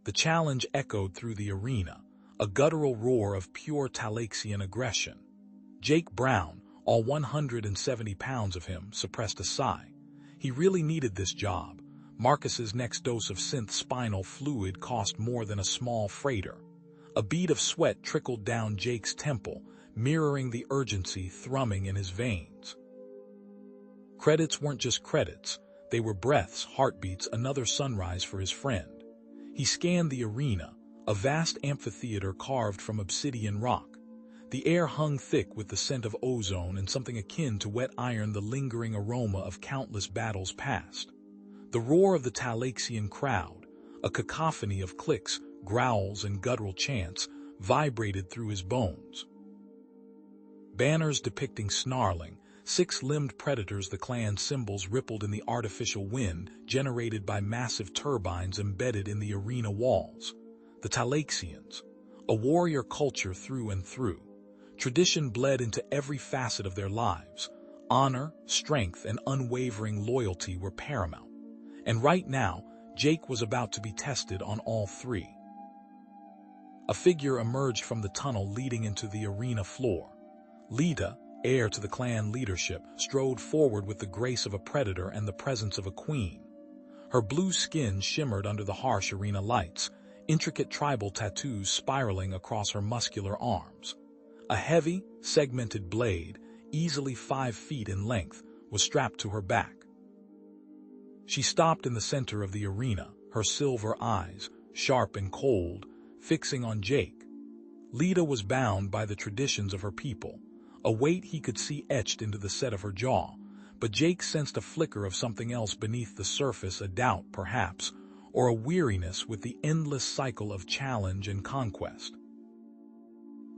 The challenge echoed through the arena, a guttural roar of pure Talaxian aggression. Jake Brown, all 170 pounds of him, suppressed a sigh. He really needed this job. Marcus's next dose of synth spinal fluid cost more than a small freighter. A bead of sweat trickled down Jake's temple, mirroring the urgency thrumming in his veins. Credits weren't just credits. They were breaths, heartbeats, another sunrise for his friend. He scanned the arena, a vast amphitheater carved from obsidian rock. The air hung thick with the scent of ozone and something akin to wet iron, the lingering aroma of countless battles past. The roar of the Talaxian crowd, a cacophony of clicks, growls, and guttural chants, vibrated through his bones. Banners depicting snarling, six-limbed predators, the clan symbols, rippled in the artificial wind generated by massive turbines embedded in the arena walls. The Talaxians, a warrior culture through and through. Tradition bled into every facet of their lives. Honor, strength, and unwavering loyalty were paramount. And right now, Jake was about to be tested on all three. A figure emerged from the tunnel leading into the arena floor. Lita, heir to the clan leadership, strode forward with the grace of a predator and the presence of a queen. Her blue skin shimmered under the harsh arena lights, intricate tribal tattoos spiraling across her muscular arms. A heavy, segmented blade, easily 5 feet in length, was strapped to her back. She stopped in the center of the arena, her silver eyes, sharp and cold, fixing on Jake. Lita was bound by the traditions of her people, a weight he could see etched into the set of her jaw, but Jake sensed a flicker of something else beneath the surface, a doubt, perhaps, or a weariness with the endless cycle of challenge and conquest.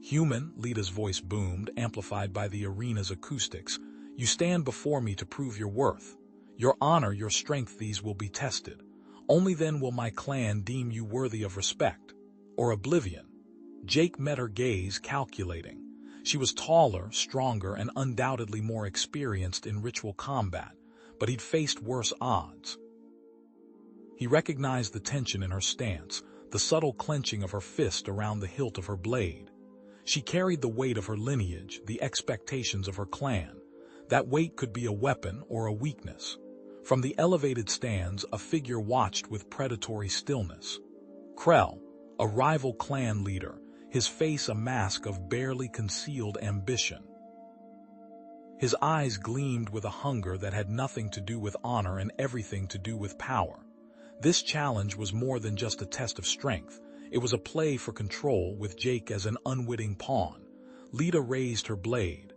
"Human," Lita's voice boomed, amplified by the arena's acoustics, "you stand before me to prove your worth. Your honor, your strength, these will be tested. Only then will my clan deem you worthy of respect, or oblivion." Jake met her gaze, calculating. She was taller, stronger, and undoubtedly more experienced in ritual combat, but he'd faced worse odds. He recognized the tension in her stance, the subtle clenching of her fist around the hilt of her blade. She carried the weight of her lineage, the expectations of her clan. That weight could be a weapon or a weakness. From the elevated stands, a figure watched with predatory stillness. Krell, a rival clan leader, his face a mask of barely concealed ambition. His eyes gleamed with a hunger that had nothing to do with honor and everything to do with power. This challenge was more than just a test of strength. It was a play for control, with Jake as an unwitting pawn. Lita raised her blade.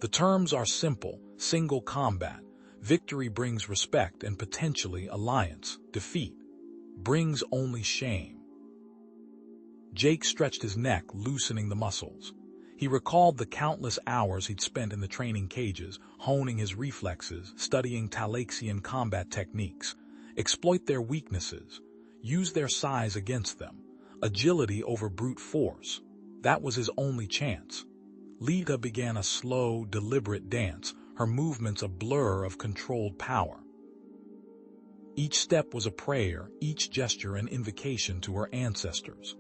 "The terms are simple: single combat. Victory brings respect and potentially alliance. Defeat brings only shame." Jake stretched his neck, loosening the muscles. He recalled the countless hours he'd spent in the training cages, honing his reflexes, studying Talaxian combat techniques. Exploit their weaknesses. Use their size against them. Agility over brute force. That was his only chance. Lita began a slow, deliberate dance, her movements a blur of controlled power. Each step was a prayer, each gesture an invocation to her ancestors.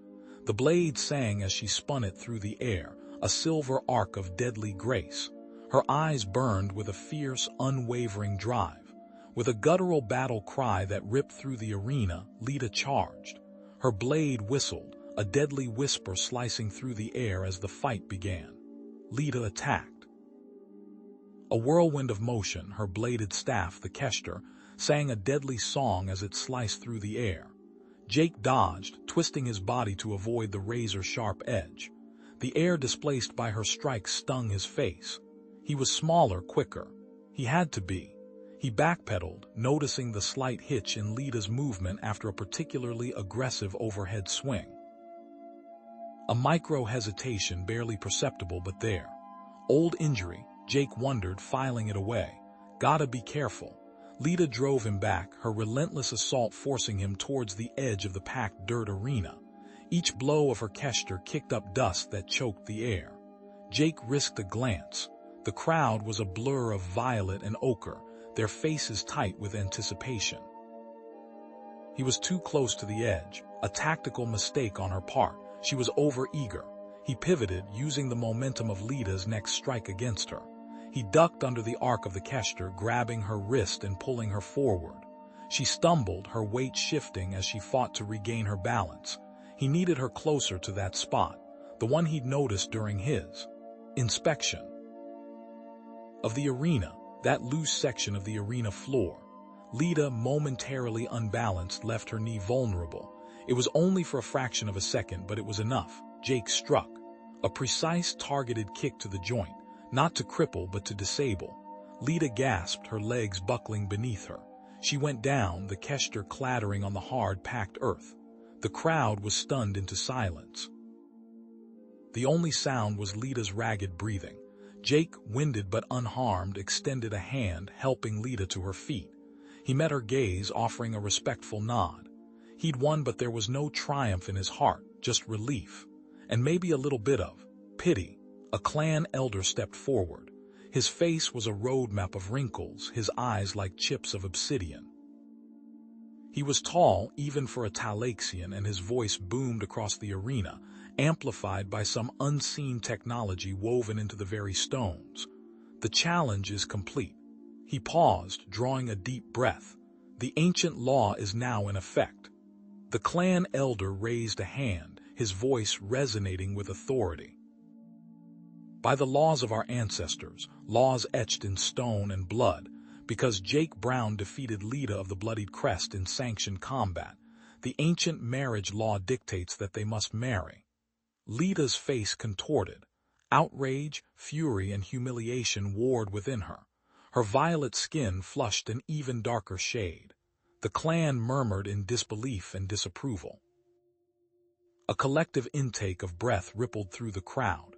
The blade sang as she spun it through the air, a silver arc of deadly grace. Her eyes burned with a fierce, unwavering drive. With a guttural battle cry that ripped through the arena, Lita charged. Her blade whistled, a deadly whisper slicing through the air as the fight began. Lita attacked. A whirlwind of motion, her bladed staff, the Kester, sang a deadly song as it sliced through the air. Jake dodged, twisting his body to avoid the razor-sharp edge. The air displaced by her strike stung his face. He was smaller, quicker. He had to be. He backpedaled, noticing the slight hitch in Lita's movement after a particularly aggressive overhead swing. A micro-hesitation, barely perceptible, but there. Old injury, Jake wondered, filing it away. Gotta be careful. Lita drove him back, her relentless assault forcing him towards the edge of the packed dirt arena. Each blow of her Kester kicked up dust that choked the air. Jake risked a glance. The crowd was a blur of violet and ochre, their faces tight with anticipation. He was too close to the edge, A tactical mistake on her part. She was overeager. He pivoted, using the momentum of Lita's next strike against her. He ducked under the arc of the Kester, grabbing her wrist and pulling her forward. She stumbled, her weight shifting as she fought to regain her balance. He needed her closer to that spot, the one he'd noticed during his inspection of the arena, that loose section of the arena floor. Lita, momentarily unbalanced, left her knee vulnerable. It was only for a fraction of a second, but it was enough. Jake struck. A precise, targeted kick to the joint, not to cripple but to disable. Lita gasped, her legs buckling beneath her. She went down, the Kester clattering on the hard-packed earth. The crowd was stunned into silence. The only sound was Lita's ragged breathing. Jake, winded but unharmed, extended a hand, helping Lita to her feet. He met her gaze, offering a respectful nod. He'd won, but there was no triumph in his heart, just relief. And maybe a little bit of pity. A clan elder stepped forward. His face was a roadmap of wrinkles, his eyes like chips of obsidian. He was tall, even for a Talaxian, and his voice boomed across the arena, amplified by some unseen technology woven into the very stones. The challenge is complete. He paused, drawing a deep breath. The ancient law is now in effect. The clan elder raised a hand, his voice resonating with authority. By the laws of our ancestors, laws etched in stone and blood, because Jake Brown defeated Lita of the Bloodied Crest in sanctioned combat, the ancient marriage law dictates that they must marry. Lita's face contorted. Outrage, fury, and humiliation warred within her. Her violet skin flushed an even darker shade. The clan murmured in disbelief and disapproval. A collective intake of breath rippled through the crowd.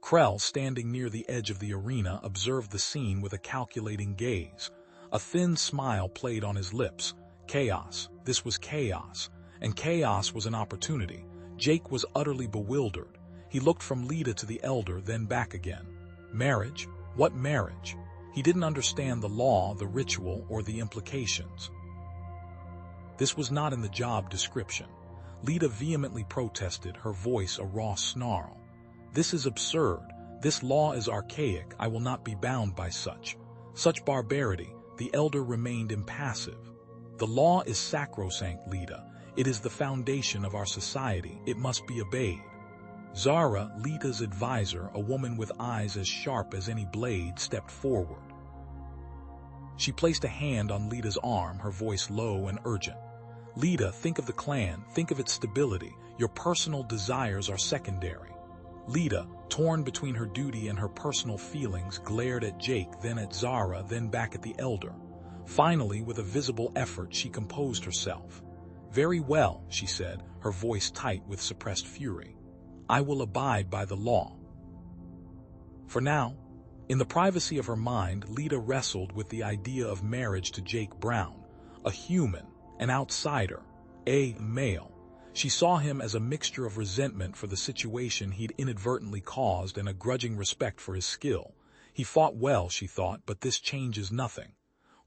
Krell, standing near the edge of the arena, observed the scene with a calculating gaze. A thin smile played on his lips. Chaos. This was chaos. And chaos was an opportunity. Jake was utterly bewildered. He looked from Lita to the elder, then back again. Marriage? What marriage? He didn't understand the law, the ritual, or the implications. This was not in the job description. Lita vehemently protested, her voice a raw snarl. This is absurd. This law is archaic. I will not be bound by such barbarity. The elder remained impassive. The law is sacrosanct, Lita. It is the foundation of our society. It must be obeyed. Zara, Lita's advisor, a woman with eyes as sharp as any blade, stepped forward. She placed a hand on Lita's arm, her voice low and urgent. Lita, think of the clan, think of its stability. Your personal desires are secondary. Lita, torn between her duty and her personal feelings, glared at Jake, then at Zara, then back at the elder. Finally, with a visible effort, she composed herself. Very well, she said, her voice tight with suppressed fury. I will abide by the law. For now, in the privacy of her mind, Lita wrestled with the idea of marriage to Jake Brown, a human, an outsider, a male. She saw him as a mixture of resentment for the situation he'd inadvertently caused and a grudging respect for his skill. He fought well, she thought, but this changes nothing.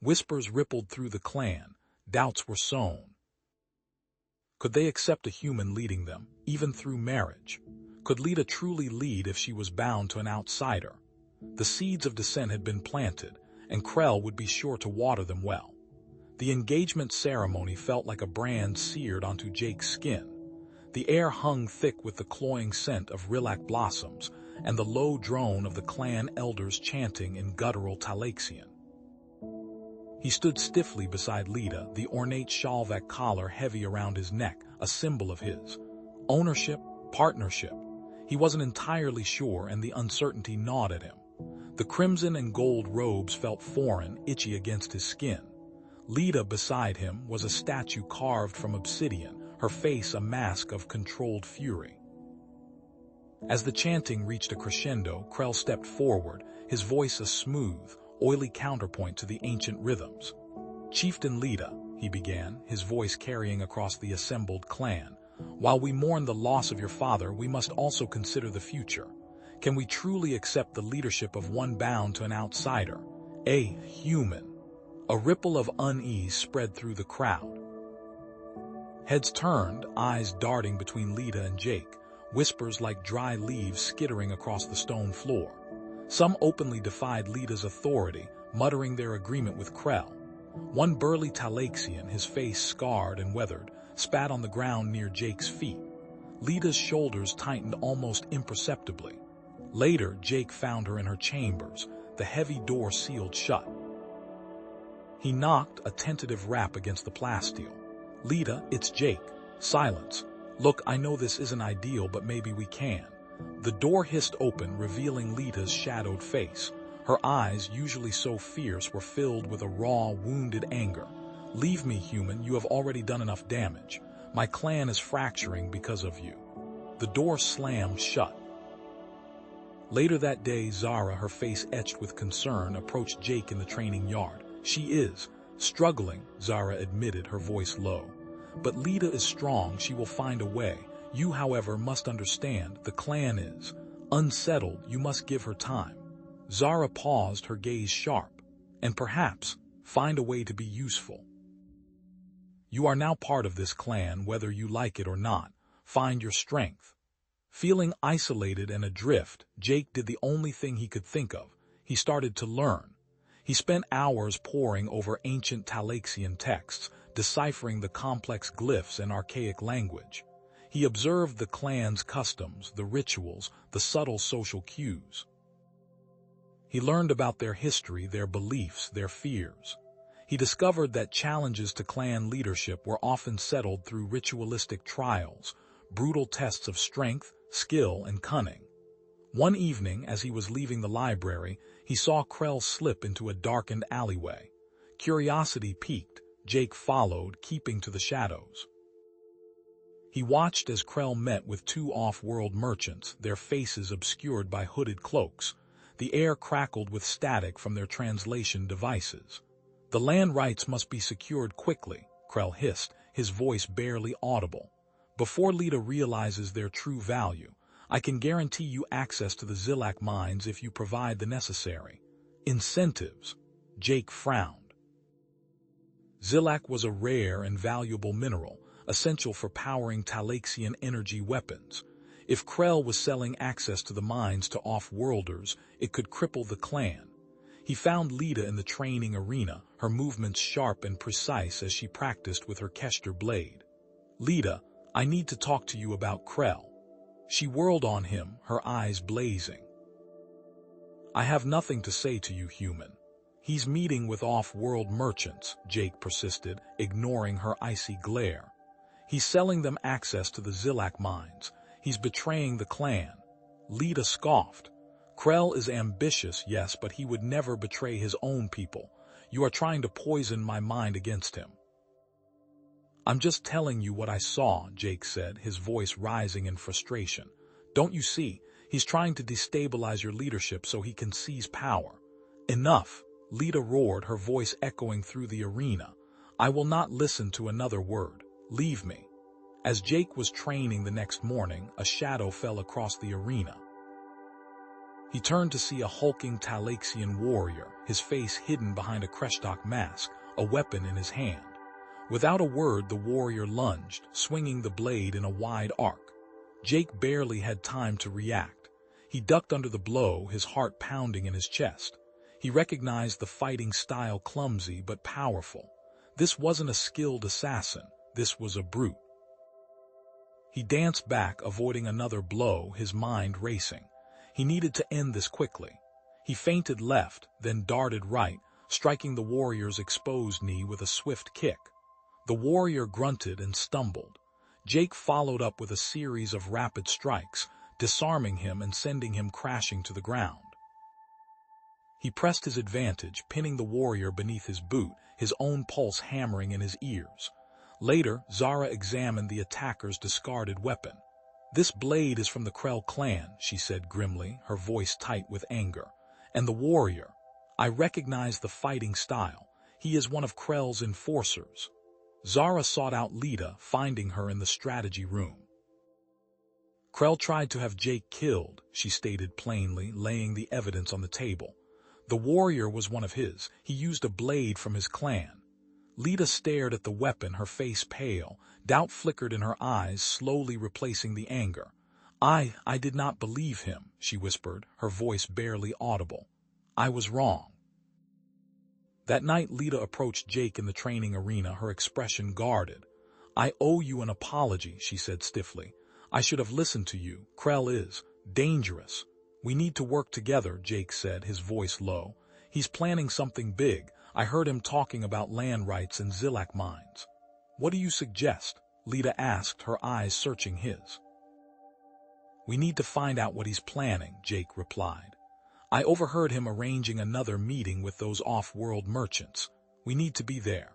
Whispers rippled through the clan. Doubts were sown. Could they accept a human leading them, even through marriage? Could Lita truly lead if she was bound to an outsider? The seeds of dissent had been planted, and Krell would be sure to water them well. The engagement ceremony felt like a brand seared onto Jake's skin. The air hung thick with the cloying scent of lilac blossoms and the low drone of the clan elders chanting in guttural Talaxian. He stood stiffly beside Lita, the ornate Shalvak collar heavy around his neck, a symbol of his ownership, partnership. He wasn't entirely sure, and the uncertainty gnawed at him. The crimson and gold robes felt foreign, itchy against his skin. Lita, beside him, was a statue carved from obsidian, her face a mask of controlled fury. As the chanting reached a crescendo, Krell stepped forward, his voice a smooth, oily counterpoint to the ancient rhythms. Chieftain Lita, he began, his voice carrying across the assembled clan, while we mourn the loss of your father, we must also consider the future. Can we truly accept the leadership of one bound to an outsider, a human? A ripple of unease spread through the crowd. Heads turned, eyes darting between Lita and Jake, whispers like dry leaves skittering across the stone floor. Some openly defied Lita's authority, muttering their agreement with Krell. One burly Talaxian, his face scarred and weathered, spat on the ground near Jake's feet. Lita's shoulders tightened almost imperceptibly. Later, Jake found her in her chambers, the heavy door sealed shut. He knocked, a tentative rap against the plasteel. "Lita, it's Jake." Silence. "Look, I know this isn't ideal, but maybe we can." The door hissed open, revealing Lita's shadowed face. Her eyes, usually so fierce, were filled with a raw, wounded anger. "Leave me, human. You have already done enough damage. My clan is fracturing because of you." The door slammed shut. Later that day, Zara, her face etched with concern, approached Jake in the training yard. "She is struggling," Zara admitted, her voice low. "But Lita is strong. She will find a way. You, however, must understand, the clan is unsettled. You must give her time." Zara paused, her gaze sharp. "And perhaps find a way to be useful. You are now part of this clan, whether you like it or not. Find your strength." Feeling isolated and adrift, Jake did the only thing he could think of. He started to learn. He spent hours poring over ancient Talaxian texts, deciphering the complex glyphs and archaic language. He observed the clan's customs, the rituals, the subtle social cues. He learned about their history, their beliefs, their fears. He discovered that challenges to clan leadership were often settled through ritualistic trials, brutal tests of strength, skill, and cunning. One evening, as he was leaving the library, he saw Krell slip into a darkened alleyway. Curiosity piqued. Jake followed, keeping to the shadows. He watched as Krell met with two off-world merchants, their faces obscured by hooded cloaks. The air crackled with static from their translation devices. "The land rights must be secured quickly," Krell hissed, his voice barely audible. "Before Lita realizes their true value. I can guarantee you access to the Zilak mines if you provide the necessary incentives." Jake frowned. Zilak was a rare and valuable mineral, essential for powering Talaxian energy weapons. If Krell was selling access to the mines to off-worlders, it could cripple the clan. He found Lita in the training arena, her movements sharp and precise as she practiced with her Kester blade. "Lita, I need to talk to you about Krell." She whirled on him, her eyes blazing. "I have nothing to say to you, human." "He's meeting with off-world merchants," Jake persisted, ignoring her icy glare. "He's selling them access to the Zilak mines. He's betraying the clan." Lita scoffed. "Krell is ambitious, yes, but he would never betray his own people. You are trying to poison my mind against him." "I'm just telling you what I saw," Jake said, his voice rising in frustration. "Don't you see? He's trying to destabilize your leadership so he can seize power." "Enough!" Lita roared, her voice echoing through the arena. "I will not listen to another word. Leave me." As Jake was training the next morning, a shadow fell across the arena. He turned to see a hulking Talaxian warrior, his face hidden behind a Kreshtok mask, a weapon in his hand. Without a word, the warrior lunged, swinging the blade in a wide arc. Jake barely had time to react. He ducked under the blow, his heart pounding in his chest. He recognized the fighting style, clumsy but powerful. This wasn't a skilled assassin, this was a brute. He danced back, avoiding another blow, his mind racing. He needed to end this quickly. He feinted left, then darted right, striking the warrior's exposed knee with a swift kick. The warrior grunted and stumbled. Jake followed up with a series of rapid strikes, disarming him and sending him crashing to the ground. He pressed his advantage, pinning the warrior beneath his boot, his own pulse hammering in his ears. Later, Zara examined the attacker's discarded weapon. "This blade is from the Krell clan," she said grimly, her voice tight with anger. "And the warrior. I recognize the fighting style. He is one of Krell's enforcers." Zara sought out Lita, finding her in the strategy room. "Krell tried to have Jake killed," she stated plainly, laying the evidence on the table. "The warrior was one of his. He used a blade from his clan." Lita stared at the weapon, her face pale. Doubt flickered in her eyes, slowly replacing the anger. I did not believe him, she whispered, her voice barely audible. I was wrong. That night, Lita approached Jake in the training arena, her expression guarded. I owe you an apology, she said stiffly. I should have listened to you. Krell is dangerous. We need to work together, Jake said, his voice low. He's planning something big. I heard him talking about land rights and Zilak mines. What do you suggest? Lita asked, her eyes searching his. We need to find out what he's planning, Jake replied. I overheard him arranging another meeting with those off-world merchants. We need to be there.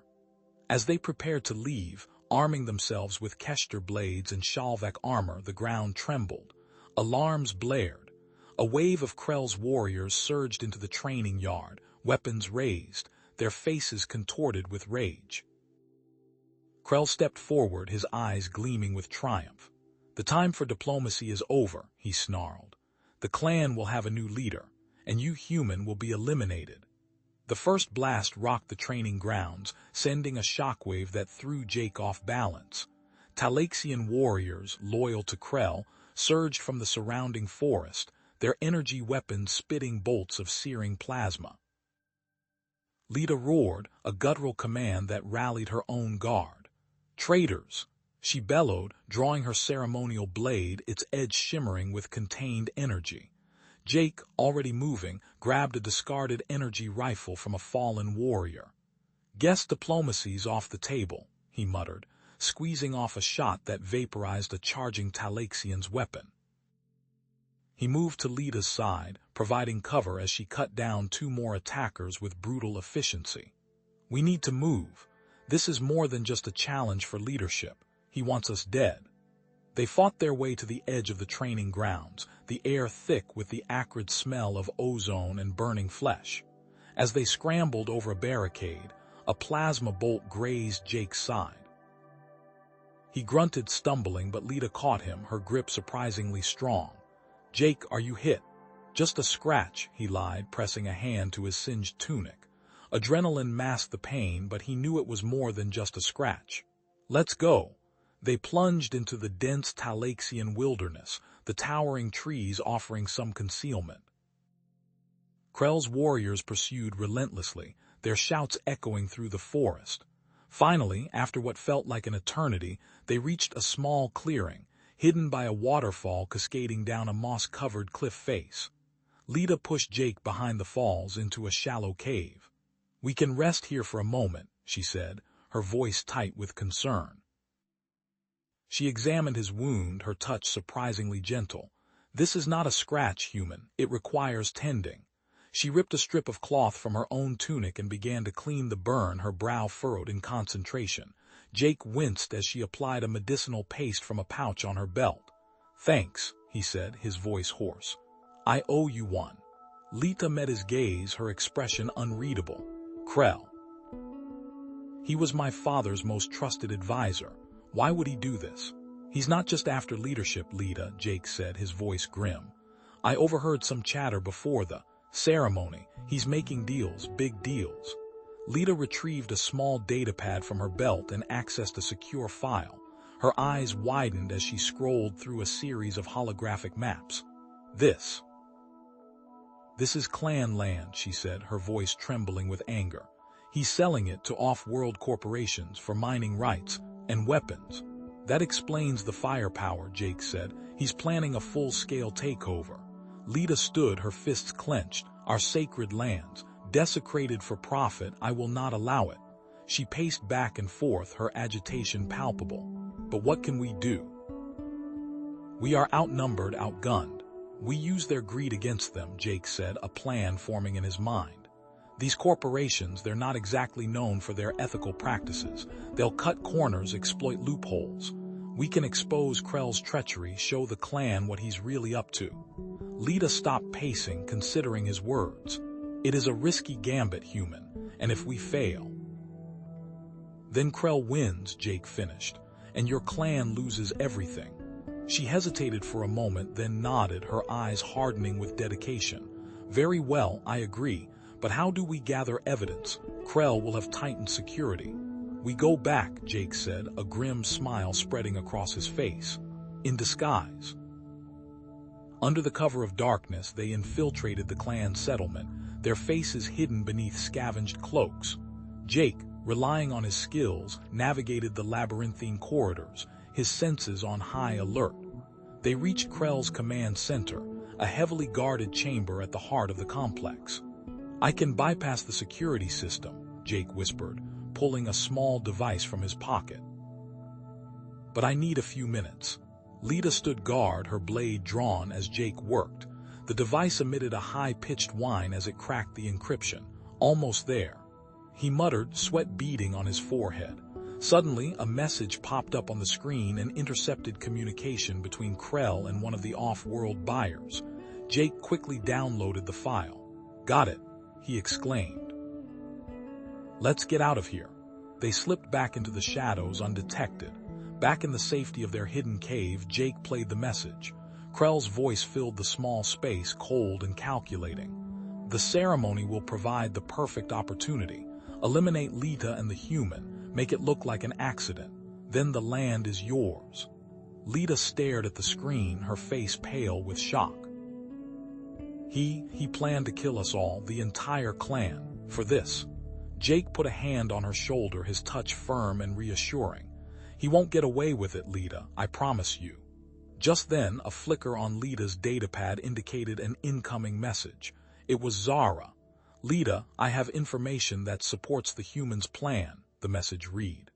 As they prepared to leave, arming themselves with Kester blades and Shalvek armor, the ground trembled. Alarms blared. A wave of Krell's warriors surged into the training yard, weapons raised, their faces contorted with rage. Krell stepped forward, his eyes gleaming with triumph. The time for diplomacy is over, he snarled. The clan will have a new leader, and you human will be eliminated. The first blast rocked the training grounds, sending a shockwave that threw Jake off balance. Talaxian warriors, loyal to Krell, surged from the surrounding forest, their energy weapons spitting bolts of searing plasma. Lita roared, a guttural command that rallied her own guard. Traitors! She bellowed, drawing her ceremonial blade, its edge shimmering with contained energy. Jake, already moving, grabbed a discarded energy rifle from a fallen warrior. Guess diplomacy's off the table, he muttered, squeezing off a shot that vaporized a charging Talaxian's weapon. He moved to Lita's side, providing cover as she cut down two more attackers with brutal efficiency. We need to move. This is more than just a challenge for leadership. He wants us dead. They fought their way to the edge of the training grounds, the air thick with the acrid smell of ozone and burning flesh. As they scrambled over a barricade, a plasma bolt grazed Jake's side. He grunted, stumbling, but Lita caught him, her grip surprisingly strong. Jake, are you hit? Just a scratch, he lied, pressing a hand to his singed tunic. Adrenaline masked the pain, but he knew it was more than just a scratch. Let's go. They plunged into the dense Talaxian wilderness, the towering trees offering some concealment. Krell's warriors pursued relentlessly, their shouts echoing through the forest. Finally, after what felt like an eternity, they reached a small clearing, hidden by a waterfall cascading down a moss-covered cliff face. Lita pushed Jake behind the falls into a shallow cave. We can rest here for a moment, she said, her voice tight with concern. She examined his wound, her touch surprisingly gentle. This is not a scratch, human. It requires tending. She ripped a strip of cloth from her own tunic and began to clean the burn, her brow furrowed in concentration. Jake winced as she applied a medicinal paste from a pouch on her belt. Thanks, he said, his voice hoarse. I owe you one. Lita met his gaze, her expression unreadable. Krell. He was my father's most trusted advisor. Why would he do this? He's not just after leadership, Lita, Jake said, his voice grim. I overheard some chatter before the ceremony. He's making deals, big deals. Lita retrieved a small datapad from her belt and accessed a secure file. Her eyes widened as she scrolled through a series of holographic maps. This is clan land, she said, her voice trembling with anger. He's selling it to off-world corporations for mining rights and weapons. That explains the firepower, Jake said. He's planning a full-scale takeover. Lita stood, her fists clenched. Our sacred lands, desecrated for profit, I will not allow it. She paced back and forth, her agitation palpable. But what can we do? We are outnumbered, outgunned. We use their greed against them, Jake said, a plan forming in his mind. These corporations, they're not exactly known for their ethical practices. They'll cut corners, exploit loopholes. We can expose Krell's treachery, show the clan what he's really up to. Lita stopped pacing, considering his words. It is a risky gambit, human, and if we fail, then Krell wins, Jake finished, and your clan loses everything. She hesitated for a moment, then nodded, her eyes hardening with dedication. Very well, I agree. But how do we gather evidence? Krell will have tightened security. We go back, Jake said, a grim smile spreading across his face. In disguise. Under the cover of darkness, they infiltrated the clan settlement, their faces hidden beneath scavenged cloaks. Jake, relying on his skills, navigated the labyrinthine corridors, his senses on high alert. They reached Krell's command center, a heavily guarded chamber at the heart of the complex. I can bypass the security system, Jake whispered, pulling a small device from his pocket. But I need a few minutes. Lita stood guard, her blade drawn as Jake worked. The device emitted a high-pitched whine as it cracked the encryption. Almost there. He muttered, sweat beading on his forehead. Suddenly, a message popped up on the screen and intercepted communication between Krell and one of the off-world buyers. Jake quickly downloaded the file. Got it, he exclaimed. Let's get out of here. They slipped back into the shadows undetected. Back in the safety of their hidden cave, Jake played the message. Krell's voice filled the small space, cold and calculating. The ceremony will provide the perfect opportunity. Eliminate Lita and the human, make it look like an accident. Then the land is yours. Lita stared at the screen, her face pale with shock. He planned to kill us all, the entire clan, for this. Jake put a hand on her shoulder, his touch firm and reassuring. He won't get away with it, Lita, I promise you. Just then, a flicker on Lita's datapad indicated an incoming message. It was Zara. Lita, I have information that supports the humans' plan, the message read.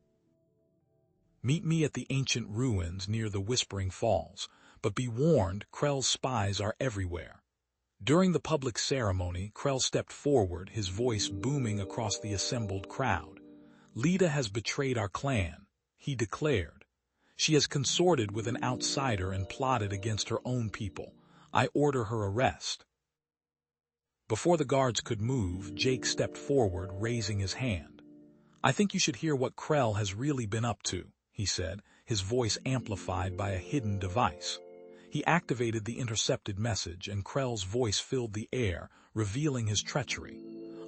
Meet me at the ancient ruins near the Whispering Falls, but be warned, Krell's spies are everywhere. During the public ceremony, Krell stepped forward, his voice booming across the assembled crowd. Lita has betrayed our clan, he declared. She has consorted with an outsider and plotted against her own people. I order her arrest. Before the guards could move, Jake stepped forward, raising his hand. I think you should hear what Krell has really been up to, he said, his voice amplified by a hidden device. He activated the intercepted message, and Krell's voice filled the air, revealing his treachery.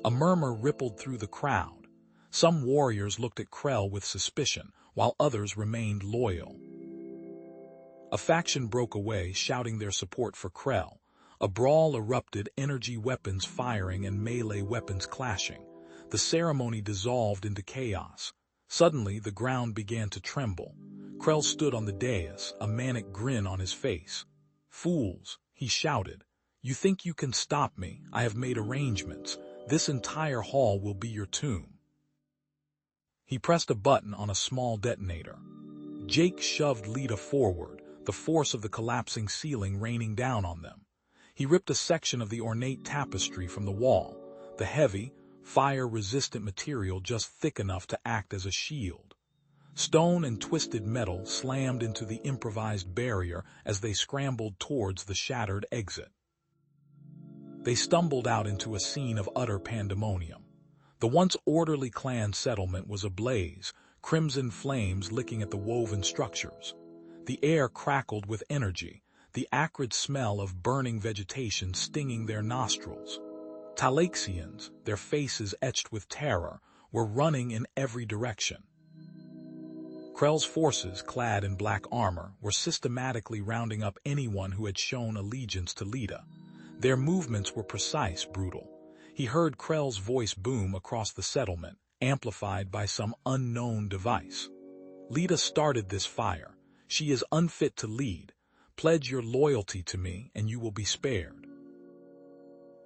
A murmur rippled through the crowd. Some warriors looked at Krell with suspicion, while others remained loyal. A faction broke away, shouting their support for Krell. A brawl erupted, energy weapons firing and melee weapons clashing. The ceremony dissolved into chaos. Suddenly, the ground began to tremble. Krell stood on the dais, a manic grin on his face. Fools, he shouted. You think you can stop me? I have made arrangements. This entire hall will be your tomb. He pressed a button on a small detonator. Jake shoved Lita forward, the force of the collapsing ceiling raining down on them. He ripped a section of the ornate tapestry from the wall, the heavy, fire-resistant material just thick enough to act as a shield. Stone and twisted metal slammed into the improvised barrier as they scrambled towards the shattered exit. They stumbled out into a scene of utter pandemonium. The once orderly clan settlement was ablaze, crimson flames licking at the woven structures. The air crackled with energy, the acrid smell of burning vegetation stinging their nostrils. Talaxians, their faces etched with terror, were running in every direction. Krell's forces, clad in black armor, were systematically rounding up anyone who had shown allegiance to Lita. Their movements were precise, brutal. He heard Krell's voice boom across the settlement, amplified by some unknown device. Lita started this fire. She is unfit to lead. Pledge your loyalty to me, and you will be spared.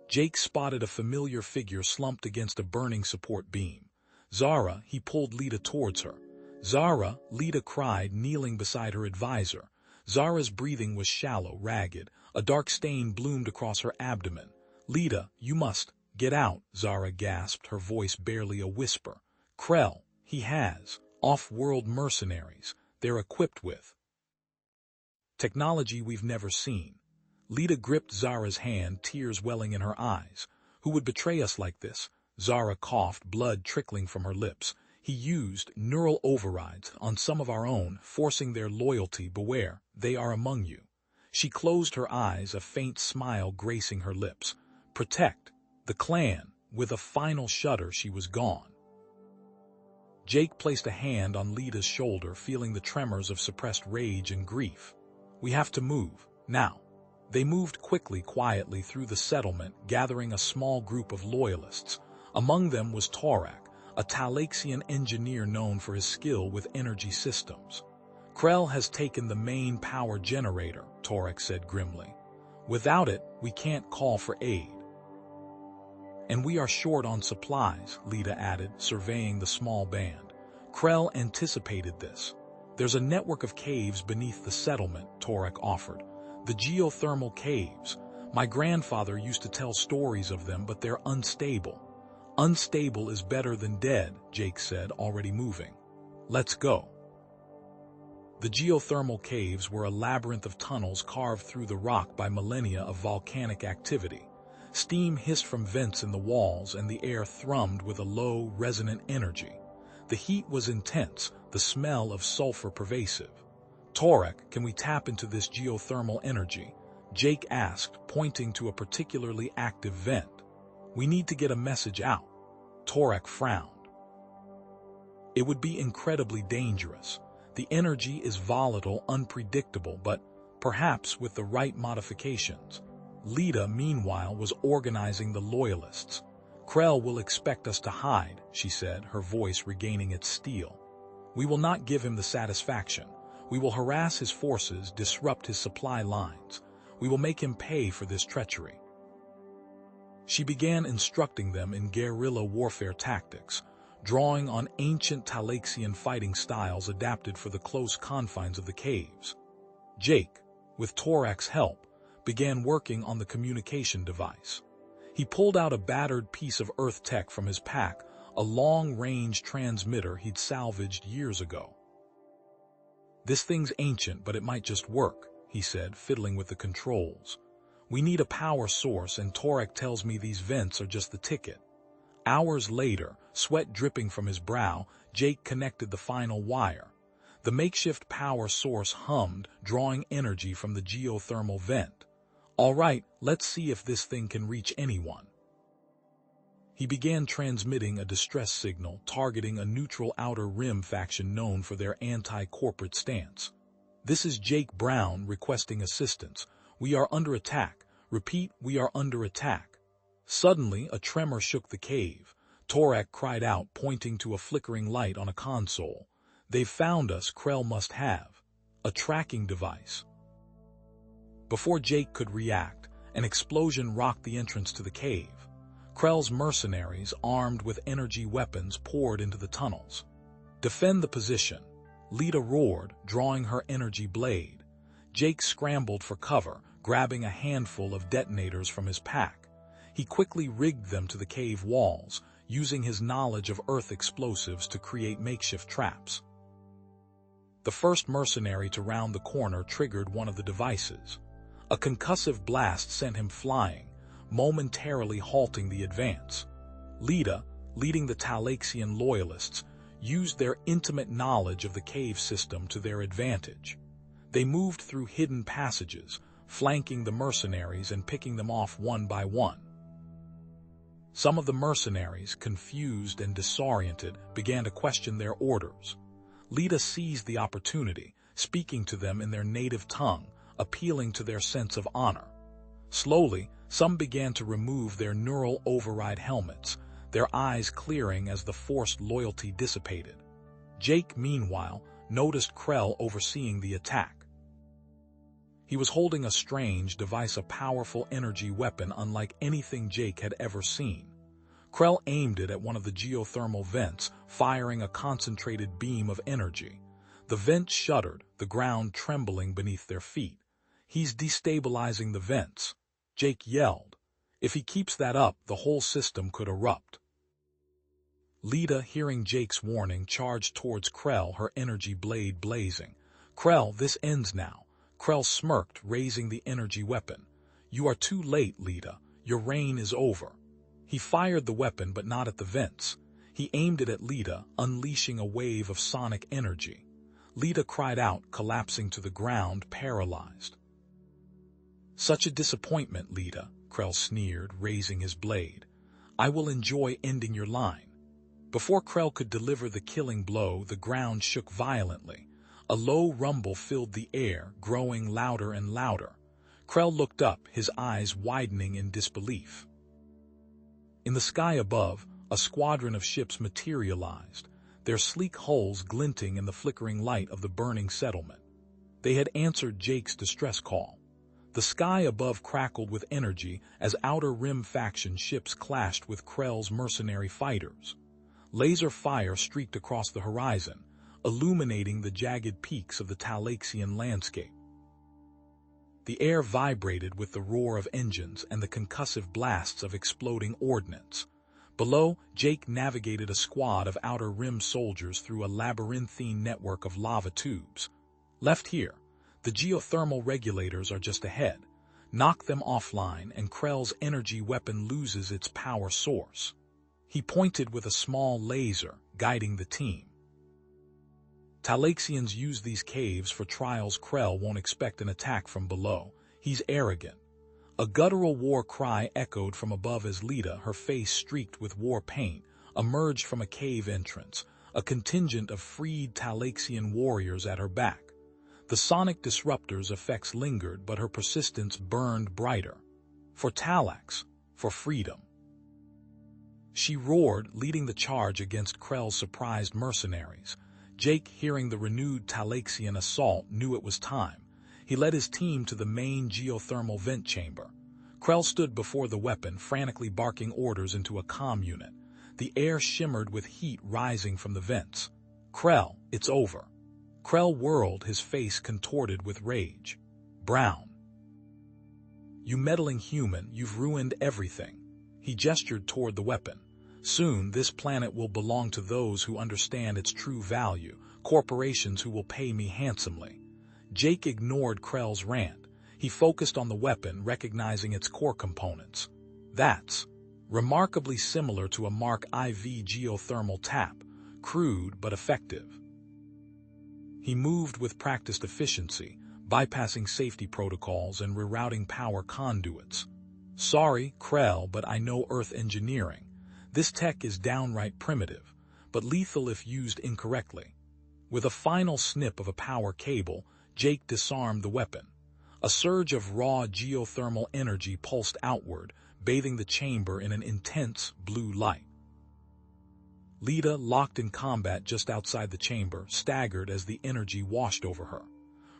Jake spotted a familiar figure slumped against a burning support beam. Zara, he pulled Lita towards her. Zara, Lita cried, kneeling beside her advisor. Zara's breathing was shallow, ragged. A dark stain bloomed across her abdomen. Lita, you must get out, Zara gasped, her voice barely a whisper. Krell, he has off-world mercenaries. They're equipped with technology we've never seen. Lita gripped Zara's hand, tears welling in her eyes. Who would betray us like this? Zara coughed, blood trickling from her lips. He used neural overrides on some of our own, forcing their loyalty. Beware, they are among you. She closed her eyes, a faint smile gracing her lips. Protect the clan. With a final shudder, she was gone. Jake placed a hand on Lita's shoulder, feeling the tremors of suppressed rage and grief. We have to move, now. They moved quietly through the settlement, gathering a small group of loyalists. Among them was Torak, a Talaxian engineer known for his skill with energy systems. Krell has taken the main power generator, Torak said grimly. Without it, we can't call for aid. And we are short on supplies, Lita added, surveying the small band. Krell anticipated this. There's a network of caves beneath the settlement, Torak offered. The geothermal caves. My grandfather used to tell stories of them, but they're unstable. Unstable is better than dead, Jake said, already moving. Let's go. The geothermal caves were a labyrinth of tunnels carved through the rock by millennia of volcanic activity. Steam hissed from vents in the walls, and the air thrummed with a low, resonant energy. The heat was intense, the smell of sulfur pervasive. Torak, can we tap into this geothermal energy? Jake asked, pointing to a particularly active vent. We need to get a message out. Torak frowned. It would be incredibly dangerous. The energy is volatile, unpredictable, but perhaps with the right modifications. Lita, meanwhile, was organizing the loyalists. Krell will expect us to hide, she said, her voice regaining its steel. We will not give him the satisfaction. We will harass his forces, disrupt his supply lines. We will make him pay for this treachery. She began instructing them in guerrilla warfare tactics, drawing on ancient Talaxian fighting styles adapted for the close confines of the caves. Jake, with Torak's help, began working on the communication device. He pulled out a battered piece of Earth tech from his pack, a long-range transmitter he'd salvaged years ago. This thing's ancient, but it might just work, he said, fiddling with the controls. We need a power source, and Torak tells me these vents are just the ticket. Hours later, sweat dripping from his brow, Jake connected the final wire. The makeshift power source hummed, drawing energy from the geothermal vent. All right, let's see if this thing can reach anyone. He began transmitting a distress signal, targeting a neutral outer rim faction known for their anti-corporate stance. This is Jake Brown requesting assistance. We are under attack. Repeat, we are under attack. Suddenly, a tremor shook the cave. Torak cried out, pointing to a flickering light on a console. They've found us, Krell must have. A tracking device. Before Jake could react, an explosion rocked the entrance to the cave. Krell's mercenaries, armed with energy weapons, poured into the tunnels. Defend the position. Lita roared, drawing her energy blade. Jake scrambled for cover, grabbing a handful of detonators from his pack. He quickly rigged them to the cave walls, using his knowledge of Earth explosives to create makeshift traps. The first mercenary to round the corner triggered one of the devices. A concussive blast sent him flying, momentarily halting the advance. Lita, leading the Talaxian loyalists, used their intimate knowledge of the cave system to their advantage. They moved through hidden passages, flanking the mercenaries and picking them off one by one. Some of the mercenaries, confused and disoriented, began to question their orders. Lita seized the opportunity, speaking to them in their native tongue, appealing to their sense of honor. Slowly, some began to remove their neural override helmets, their eyes clearing as the forced loyalty dissipated. Jake, meanwhile, noticed Krell overseeing the attack. He was holding a strange device, a powerful energy weapon unlike anything Jake had ever seen. Krell aimed it at one of the geothermal vents, firing a concentrated beam of energy. The vent shuddered, the ground trembling beneath their feet. He's destabilizing the vents, Jake yelled. If he keeps that up, the whole system could erupt. Lita, hearing Jake's warning, charged towards Krell, her energy blade blazing. Krell, this ends now. Krell smirked, raising the energy weapon. You are too late, Lita. Your reign is over. He fired the weapon, but not at the vents. He aimed it at Lita, unleashing a wave of sonic energy. Lita cried out, collapsing to the ground, paralyzed. Such a disappointment, Lita, Krell sneered, raising his blade. I will enjoy ending your line. Before Krell could deliver the killing blow, the ground shook violently. A low rumble filled the air, growing louder and louder. Krell looked up, his eyes widening in disbelief. In the sky above, a squadron of ships materialized, their sleek hulls glinting in the flickering light of the burning settlement. They had answered Jake's distress call. The sky above crackled with energy as Outer Rim faction ships clashed with Krell's mercenary fighters. Laser fire streaked across the horizon, illuminating the jagged peaks of the Talaxian landscape. The air vibrated with the roar of engines and the concussive blasts of exploding ordnance. Below, Jake navigated a squad of Outer Rim soldiers through a labyrinthine network of lava tubes. Left here, the geothermal regulators are just ahead. Knock them offline and Krell's energy weapon loses its power source. He pointed with a small laser, guiding the team. Talaxians use these caves for trials. Krell won't expect an attack from below. He's arrogant. A guttural war cry echoed from above as Lita, her face streaked with war paint, emerged from a cave entrance, a contingent of freed Talaxian warriors at her back. The sonic disruptor's effects lingered, but her persistence burned brighter. For Talax, for freedom. She roared, leading the charge against Krell's surprised mercenaries. Jake, hearing the renewed Talaxian assault, knew it was time. He led his team to the main geothermal vent chamber. Krell stood before the weapon, frantically barking orders into a comm unit. The air shimmered with heat rising from the vents. "Krell, it's over." Krell whirled, his face contorted with rage. "Brown. You meddling human, you've ruined everything." He gestured toward the weapon. "Soon, this planet will belong to those who understand its true value, corporations who will pay me handsomely." Jake ignored Krell's rant. He focused on the weapon, recognizing its core components. That's remarkably similar to a Mark IV geothermal tap, crude but effective. He moved with practiced efficiency, bypassing safety protocols and rerouting power conduits. "Sorry, Krell, but I know Earth engineering. This tech is downright primitive, but lethal if used incorrectly." With a final snip of a power cable, Jake disarmed the weapon. A surge of raw geothermal energy pulsed outward, bathing the chamber in an intense blue light. Lita, locked in combat just outside the chamber, staggered as the energy washed over her.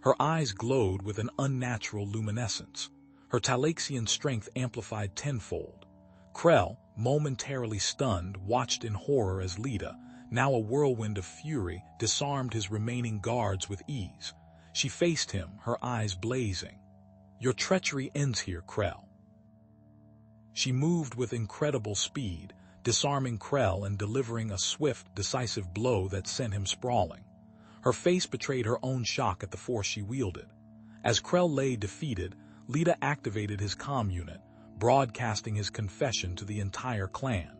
Her eyes glowed with an unnatural luminescence. Her Talaxian strength amplified tenfold. Krell, momentarily stunned, watched in horror as Lita, now a whirlwind of fury, disarmed his remaining guards with ease. She faced him, her eyes blazing. "Your treachery ends here, Krell." She moved with incredible speed, disarming Krell and delivering a swift, decisive blow that sent him sprawling. Her face betrayed her own shock at the force she wielded. As Krell lay defeated, Lita activated his comm unit, broadcasting his confession to the entire clan.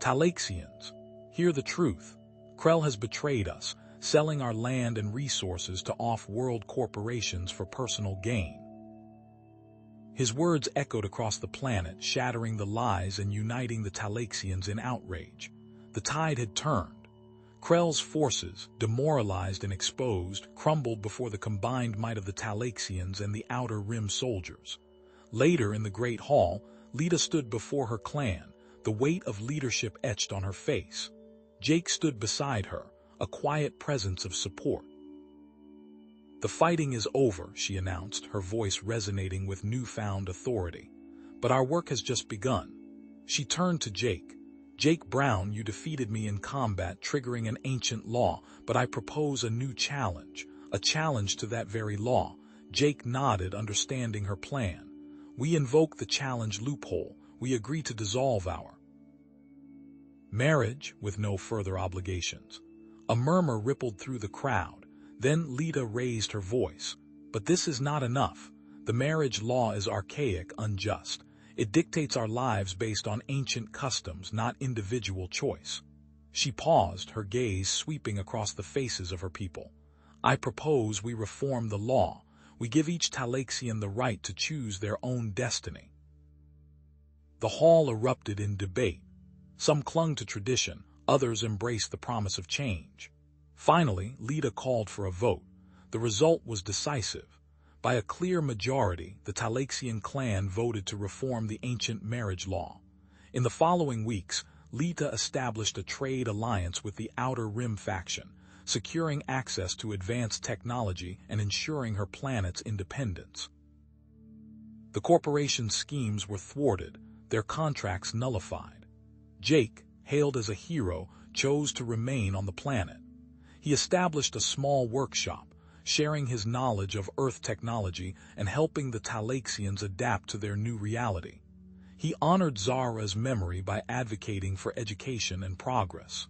"Talaxians, hear the truth. Krell has betrayed us, selling our land and resources to off-world corporations for personal gain." His words echoed across the planet, shattering the lies and uniting the Talaxians in outrage. The tide had turned. Krell's forces, demoralized and exposed, crumbled before the combined might of the Talaxians and the Outer Rim soldiers. Later in the Great Hall, Lita stood before her clan, the weight of leadership etched on her face. Jake stood beside her, a quiet presence of support. "The fighting is over," she announced, her voice resonating with newfound authority. "But our work has just begun." She turned to Jake. "Jake Brown, you defeated me in combat, triggering an ancient law, but I propose a new challenge, a challenge to that very law." Jake nodded, understanding her plan. "We invoke the challenge loophole. We agree to dissolve our marriage with no further obligations." A murmur rippled through the crowd. Then Lita raised her voice. "But this is not enough. The marriage law is archaic, unjust. It dictates our lives based on ancient customs, not individual choice." She paused, her gaze sweeping across the faces of her people. "I propose we reform the law. We give each Talaxian the right to choose their own destiny." The hall erupted in debate. Some clung to tradition, Others embraced the promise of change. Finally, Lita called for a vote. The result was decisive. By a clear majority, the Talaxian clan voted to reform the ancient marriage law. In the following weeks, Lita established a trade alliance with the Outer Rim faction, securing access to advanced technology and ensuring her planet's independence. The corporation's schemes were thwarted, their contracts nullified. Jake, hailed as a hero, chose to remain on the planet. He established a small workshop, sharing his knowledge of Earth technology and helping the Talaxians adapt to their new reality. He honored Zara's memory by advocating for education and progress.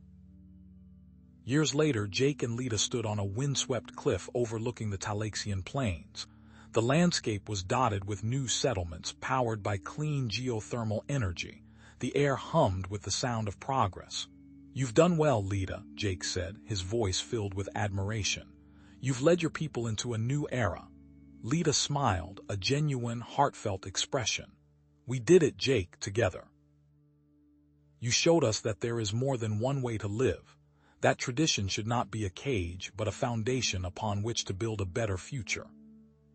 Years later, Jake and Lita stood on a windswept cliff overlooking the Talaxian plains. The landscape was dotted with new settlements powered by clean geothermal energy. The air hummed with the sound of progress. "You've done well, Lita," Jake said, his voice filled with admiration. "You've led your people into a new era." Lita smiled, a genuine, heartfelt expression. "We did it, Jake, together. You showed us that there is more than one way to live. That tradition should not be a cage, but a foundation upon which to build a better future."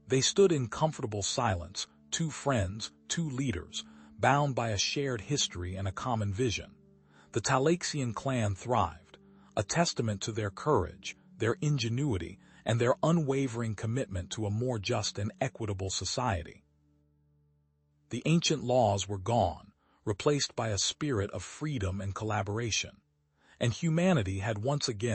They stood in comfortable silence, two friends, two leaders, bound by a shared history and a common vision. The Talaxian clan thrived, a testament to their courage, their ingenuity, and their unwavering commitment to a more just and equitable society. The ancient laws were gone, replaced by a spirit of freedom and collaboration, and humanity had once again